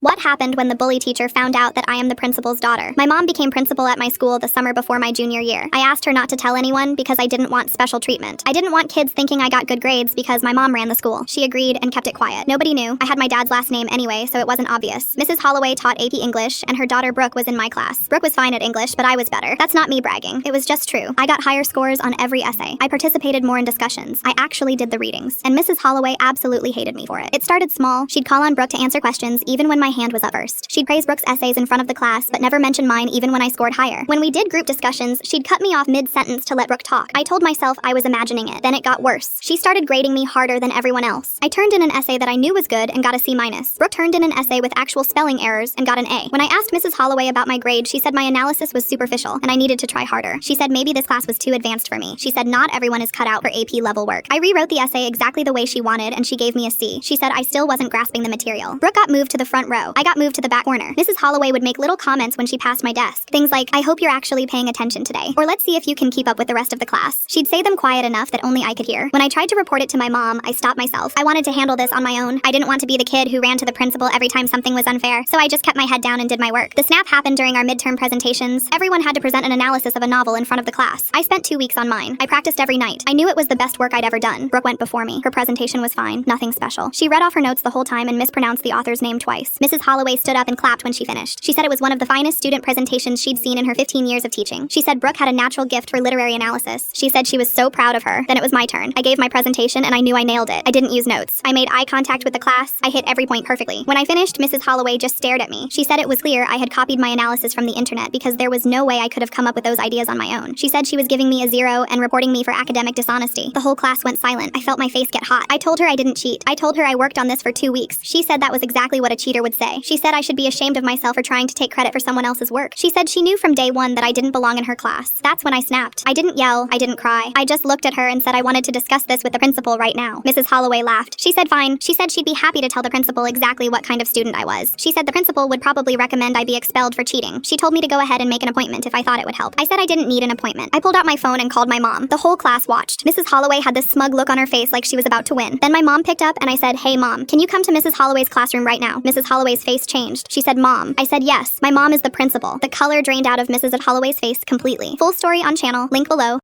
What happened when the bully teacher found out that I am the principal's daughter? My mom became principal at my school the summer before my junior year. I asked her not to tell anyone because I didn't want special treatment. I didn't want kids thinking I got good grades because my mom ran the school. She agreed and kept it quiet. Nobody knew. I had my dad's last name anyway, so it wasn't obvious. Mrs. Holloway taught AP English, and her daughter Brooke was in my class. Brooke was fine at English, but I was better. That's not me bragging. It was just true. I got higher scores on every essay. I participated more in discussions. I actually did the readings. And Mrs. Holloway absolutely hated me for it. It started small. She'd call on Brooke to answer questions even when my hand was up first. She'd praise Brooke's essays in front of the class, but never mention mine even when I scored higher. When we did group discussions, she'd cut me off mid-sentence to let Brooke talk. I told myself I was imagining it. Then it got worse. She started grading me harder than everyone else. I turned in an essay that I knew was good and got a C-. Brooke turned in an essay with actual spelling errors and got an A. When I asked Mrs. Holloway about my grade, she said my analysis was superficial and I needed to try harder. She said maybe this class was too advanced for me. She said not everyone is cut out for AP level work. I rewrote the essay exactly the way she wanted and she gave me a C. She said I still wasn't grasping the material. Brooke got moved to the front row. I got moved to the back corner. Mrs. Holloway would make little comments when she passed my desk. Things like, I hope you're actually paying attention today. Or let's see if you can keep up with the rest of the class. She'd say them quiet enough that only I could hear. When I tried to report it to my mom, I stopped myself. I wanted to handle this on my own. I didn't want to be the kid who ran to the principal every time something was unfair, so I just kept my head down and did my work. The snap happened during our midterm presentations. Everyone had to present an analysis of a novel in front of the class. I spent 2 weeks on mine. I practiced every night. I knew it was the best work I'd ever done. Brooke went before me. Her presentation was fine. Nothing special. She read off her notes the whole time and mispronounced the author's name twice. Mrs. Holloway stood up and clapped when she finished. She said it was one of the finest student presentations she'd seen in her 15 years of teaching. She said Brooke had a natural gift for literary analysis. She said she was so proud of her. Then it was my turn. I gave my presentation and I knew I nailed it. I didn't use notes. I made eye contact with the class. I hit every point perfectly. When I finished, Mrs. Holloway just stared at me. She said it was clear I had copied my analysis from the internet because there was no way I could have come up with those ideas on my own. She said she was giving me a 0 and reporting me for academic dishonesty. The whole class went silent. I felt my face get hot. I told her I didn't cheat. I told her I worked on this for 2 weeks. She said that was exactly what a cheater would say. She said I should be ashamed of myself for trying to take credit for someone else's work. She said she knew from day one that I didn't belong in her class. That's when I snapped. I didn't yell. I didn't cry. I just looked at her and said I wanted to discuss this with the principal right now. Mrs. Holloway laughed. She said fine. She said she'd be happy to tell the principal exactly what kind of student I was. She said the principal would probably recommend I be expelled for cheating. She told me to go ahead and make an appointment if I thought it would help. I said I didn't need an appointment. I pulled out my phone and called my mom. The whole class watched. Mrs. Holloway had this smug look on her face like she was about to win. Then my mom picked up and I said, hey mom, can you come to Mrs. Holloway's classroom right now? Mrs. Holloway's face changed. She said, Mom. I said, yes. My mom is the principal. The color drained out of Mrs. Holloway's face completely. Full story on channel, link below.